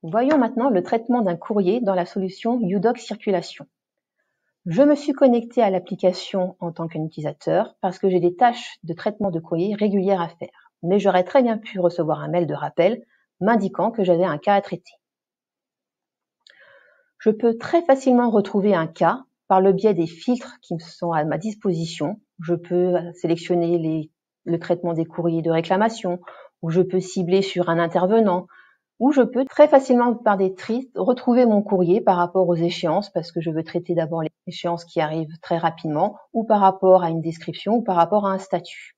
Voyons maintenant le traitement d'un courrier dans la solution UDoc Circulation. Je me suis connectée à l'application en tant qu'utilisateur parce que j'ai des tâches de traitement de courrier régulières à faire, mais j'aurais très bien pu recevoir un mail de rappel m'indiquant que j'avais un cas à traiter. Je peux très facilement retrouver un cas par le biais des filtres qui sont à ma disposition. Je peux sélectionner le traitement des courriers de réclamation, ou je peux cibler sur un intervenant, ou je peux très facilement par des tris retrouver mon courrier par rapport aux échéances parce que je veux traiter d'abord les échéances qui arrivent très rapidement, ou par rapport à une description, ou par rapport à un statut.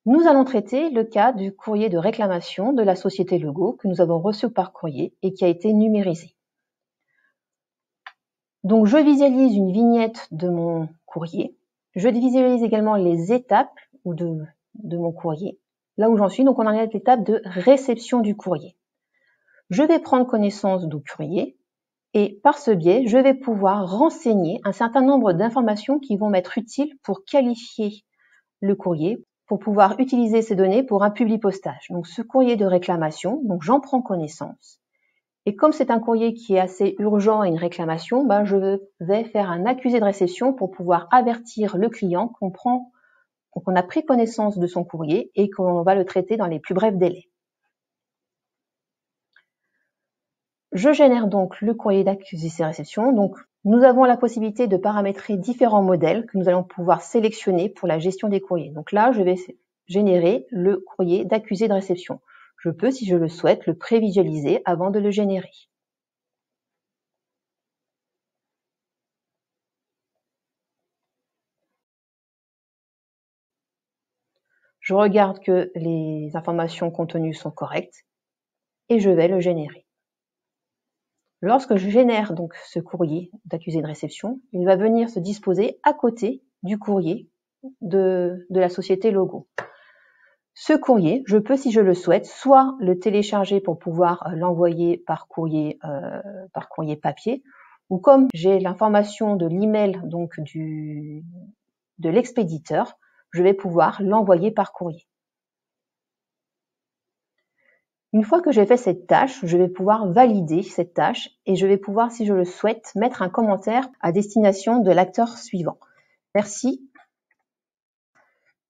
Nous allons traiter le cas du courrier de réclamation de la société Logo que nous avons reçu par courrier et qui a été numérisé. Donc, je visualise une vignette de mon courrier. Je visualise également les étapes de mon courrier, là où j'en suis. Donc, on en est à l'étape de réception du courrier. Je vais prendre connaissance du courrier et par ce biais, je vais pouvoir renseigner un certain nombre d'informations qui vont m'être utiles pour qualifier le courrier, pour pouvoir utiliser ces données pour un publipostage. Donc, ce courrier de réclamation, donc j'en prends connaissance. Et comme c'est un courrier qui est assez urgent et une réclamation, je vais faire un accusé de réception pour pouvoir avertir le client qu'on a pris connaissance de son courrier et qu'on va le traiter dans les plus brefs délais. Je génère donc le courrier d'accusé de réception. Donc, nous avons la possibilité de paramétrer différents modèles que nous allons pouvoir sélectionner pour la gestion des courriers. Donc là, je vais générer le courrier d'accusé de réception. Je peux, si je le souhaite, le prévisualiser avant de le générer. Je regarde que les informations contenues sont correctes et je vais le générer. Lorsque je génère donc ce courrier d'accusé de réception, il va venir se disposer à côté du courrier de la société Logo. Ce courrier, je peux, si je le souhaite, soit le télécharger pour pouvoir l'envoyer par courrier papier, ou comme j'ai l'information de l'email donc de l'expéditeur, je vais pouvoir l'envoyer par courrier. Une fois que j'ai fait cette tâche, je vais pouvoir valider cette tâche et je vais pouvoir, si je le souhaite, mettre un commentaire à destination de l'acteur suivant. Merci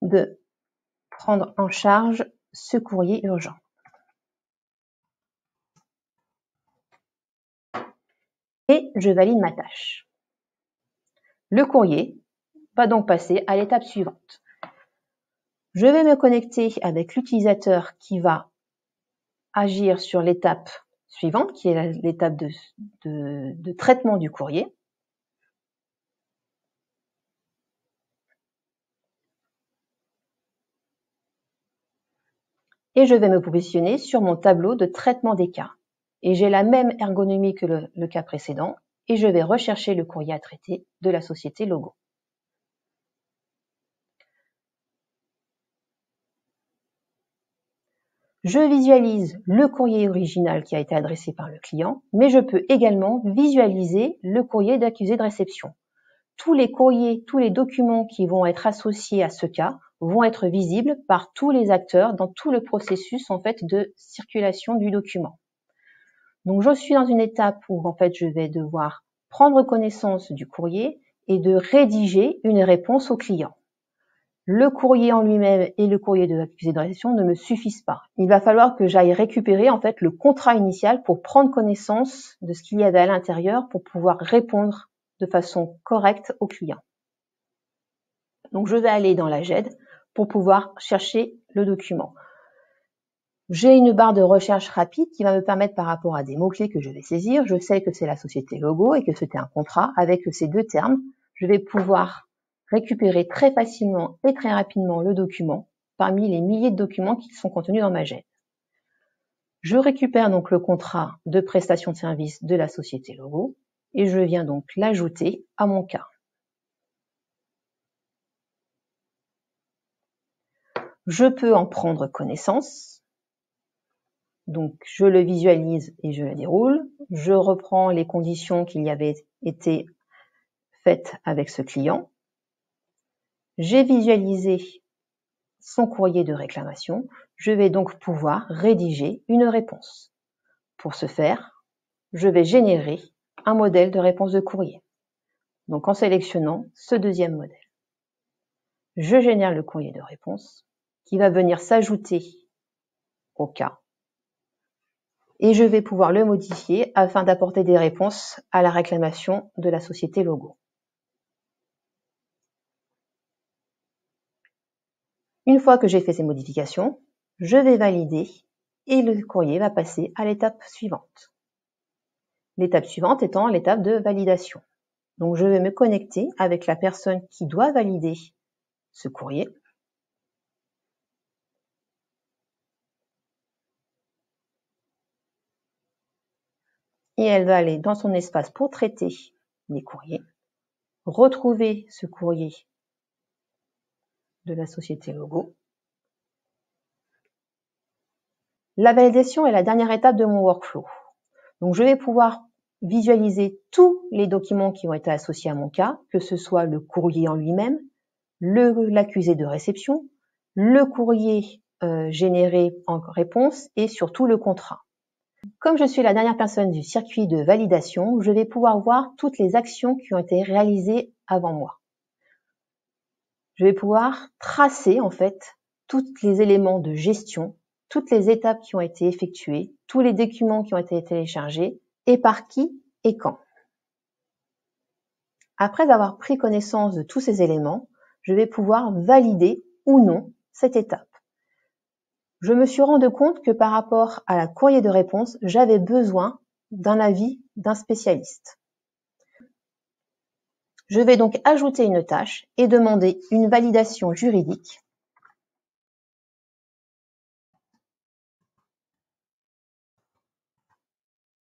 de prendre en charge ce courrier urgent. Et je valide ma tâche. Le courrier va donc passer à l'étape suivante. Je vais me connecter avec l'utilisateur qui va agir sur l'étape suivante, qui est l'étape de traitement du courrier. Et je vais me positionner sur mon tableau de traitement des cas. Et j'ai la même ergonomie que le cas précédent, et je vais rechercher le courrier à traiter de la société Logo. Je visualise le courrier original qui a été adressé par le client, mais je peux également visualiser le courrier d'accusé de réception. Tous les courriers, tous les documents qui vont être associés à ce cas vont être visibles par tous les acteurs dans tout le processus en fait de circulation du document. Donc je suis dans une étape où en fait je vais devoir prendre connaissance du courrier et de rédiger une réponse au client. Le courrier en lui-même et le courrier de l'accusé de réception ne me suffisent pas. Il va falloir que j'aille récupérer en fait le contrat initial pour prendre connaissance de ce qu'il y avait à l'intérieur pour pouvoir répondre de façon correcte au client. Donc je vais aller dans la GED pour pouvoir chercher le document. J'ai une barre de recherche rapide qui va me permettre par rapport à des mots-clés que je vais saisir. Je sais que c'est la société Logo et que c'était un contrat. Avec ces deux termes, je vais pouvoir récupérer très facilement et très rapidement le document parmi les milliers de documents qui sont contenus dans ma GED. Je récupère donc le contrat de prestation de service de la société Logo et je viens donc l'ajouter à mon cas. Je peux en prendre connaissance. Donc, je le visualise et je le déroule. Je reprends les conditions qu'il y avait été faites avec ce client. J'ai visualisé son courrier de réclamation. Je vais donc pouvoir rédiger une réponse. Pour ce faire, je vais générer un modèle de réponse de courrier. Donc en sélectionnant ce deuxième modèle, je génère le courrier de réponse qui va venir s'ajouter au cas et je vais pouvoir le modifier afin d'apporter des réponses à la réclamation de la société logo. Une fois que j'ai fait ces modifications, je vais valider et le courrier va passer à l'étape suivante. L'étape suivante étant l'étape de validation. Donc je vais me connecter avec la personne qui doit valider ce courrier. Et elle va aller dans son espace pour traiter les courriers, retrouver ce courrier de la société logo. La validation est la dernière étape de mon workflow. Donc je vais pouvoir visualiser tous les documents qui ont été associés à mon cas, que ce soit le courrier en lui-même, l'accusé de réception, le courrier généré en réponse et surtout le contrat. Comme je suis la dernière personne du circuit de validation, je vais pouvoir voir toutes les actions qui ont été réalisées avant moi. Je vais pouvoir tracer en fait tous les éléments de gestion, toutes les étapes qui ont été effectuées, tous les documents qui ont été téléchargés et par qui et quand. Après avoir pris connaissance de tous ces éléments, je vais pouvoir valider ou non cette étape. Je me suis rendu compte que par rapport à la courrier de réponse, j'avais besoin d'un avis d'un spécialiste. Je vais donc ajouter une tâche et demander une validation juridique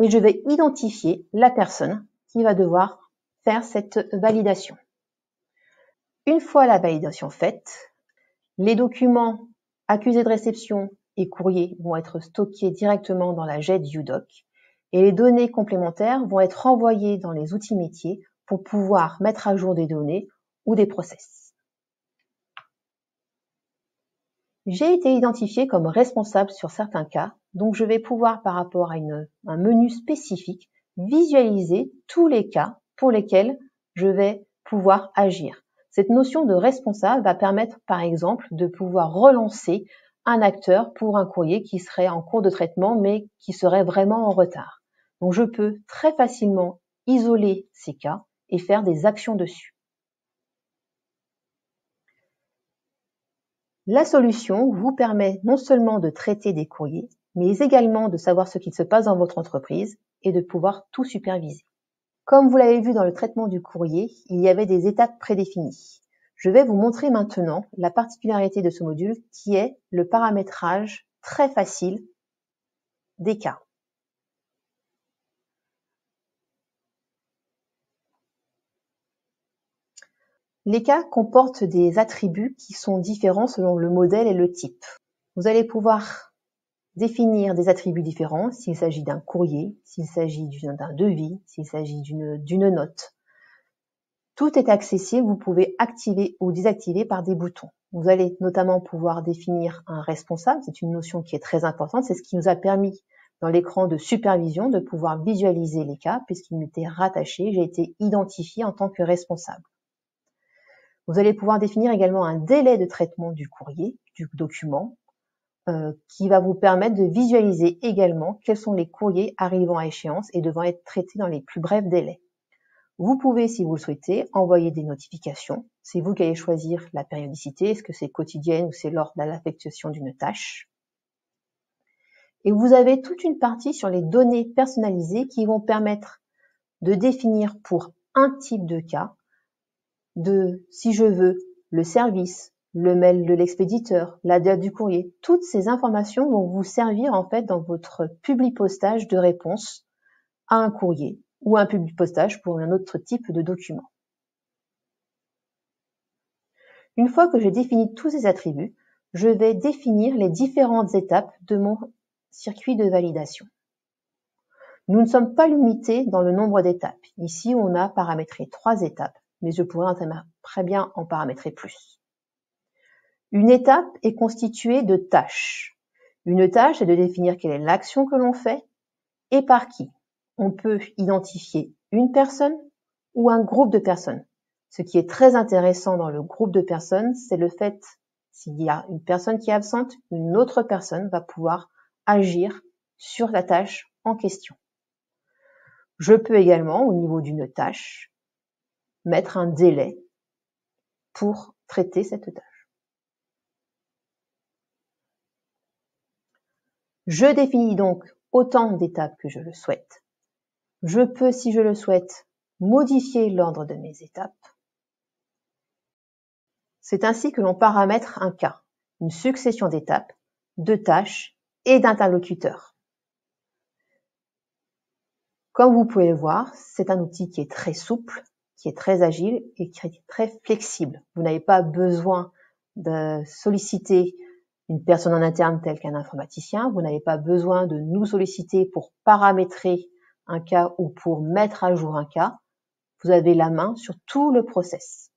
et je vais identifier la personne qui va devoir faire cette validation. Une fois la validation faite, les documents accusés de réception et courrier vont être stockés directement dans la JET UDoc et les données complémentaires vont être envoyées dans les outils métiers pour pouvoir mettre à jour des données ou des process. J'ai été identifié comme responsable sur certains cas, donc je vais pouvoir, par rapport à un menu spécifique, visualiser tous les cas pour lesquels je vais pouvoir agir. Cette notion de responsable va permettre, par exemple, de pouvoir relancer un acteur pour un courrier qui serait en cours de traitement, mais qui serait vraiment en retard. Donc je peux très facilement isoler ces cas et faire des actions dessus. La solution vous permet non seulement de traiter des courriers, mais également de savoir ce qui se passe dans votre entreprise et de pouvoir tout superviser. Comme vous l'avez vu dans le traitement du courrier, il y avait des étapes prédéfinies. Je vais vous montrer maintenant la particularité de ce module qui est le paramétrage très facile des cas. Les cas comportent des attributs qui sont différents selon le modèle et le type. Vous allez pouvoir définir des attributs différents s'il s'agit d'un courrier, s'il s'agit d'un devis, s'il s'agit d'une note. Tout est accessible, vous pouvez activer ou désactiver par des boutons. Vous allez notamment pouvoir définir un responsable, c'est une notion qui est très importante, c'est ce qui nous a permis dans l'écran de supervision de pouvoir visualiser les cas puisqu'il m'était rattaché, j'ai été identifié en tant que responsable. Vous allez pouvoir définir également un délai de traitement du courrier, du document, qui va vous permettre de visualiser également quels sont les courriers arrivant à échéance et devant être traités dans les plus brefs délais. Vous pouvez, si vous le souhaitez, envoyer des notifications. C'est vous qui allez choisir la périodicité, est-ce que c'est quotidienne ou c'est lors de l'affectation d'une tâche. Et vous avez toute une partie sur les données personnalisées qui vont permettre de définir pour un type de cas, si je veux, le service, le mail de l'expéditeur, la date du courrier. Toutes ces informations vont vous servir en fait dans votre publipostage de réponse à un courrier ou un publipostage pour un autre type de document. Une fois que j'ai défini tous ces attributs, je vais définir les différentes étapes de mon circuit de validation. Nous ne sommes pas limités dans le nombre d'étapes. Ici, on a paramétré 3 étapes, mais je pourrais très bien en paramétrer plus. Une étape est constituée de tâches. Une tâche est de définir quelle est l'action que l'on fait et par qui. On peut identifier une personne ou un groupe de personnes. Ce qui est très intéressant dans le groupe de personnes, c'est le fait, s'il y a une personne qui est absente, une autre personne va pouvoir agir sur la tâche en question. Je peux également, au niveau d'une tâche, mettre un délai pour traiter cette tâche. Je définis donc autant d'étapes que je le souhaite. Je peux, si je le souhaite, modifier l'ordre de mes étapes. C'est ainsi que l'on paramètre un cas, une succession d'étapes, de tâches et d'interlocuteurs. Comme vous pouvez le voir, c'est un outil qui est très souple, qui est très agile et qui est très flexible. Vous n'avez pas besoin de solliciter une personne en interne telle qu'un informaticien. Vous n'avez pas besoin de nous solliciter pour paramétrer un cas ou pour mettre à jour un cas. Vous avez la main sur tout le process.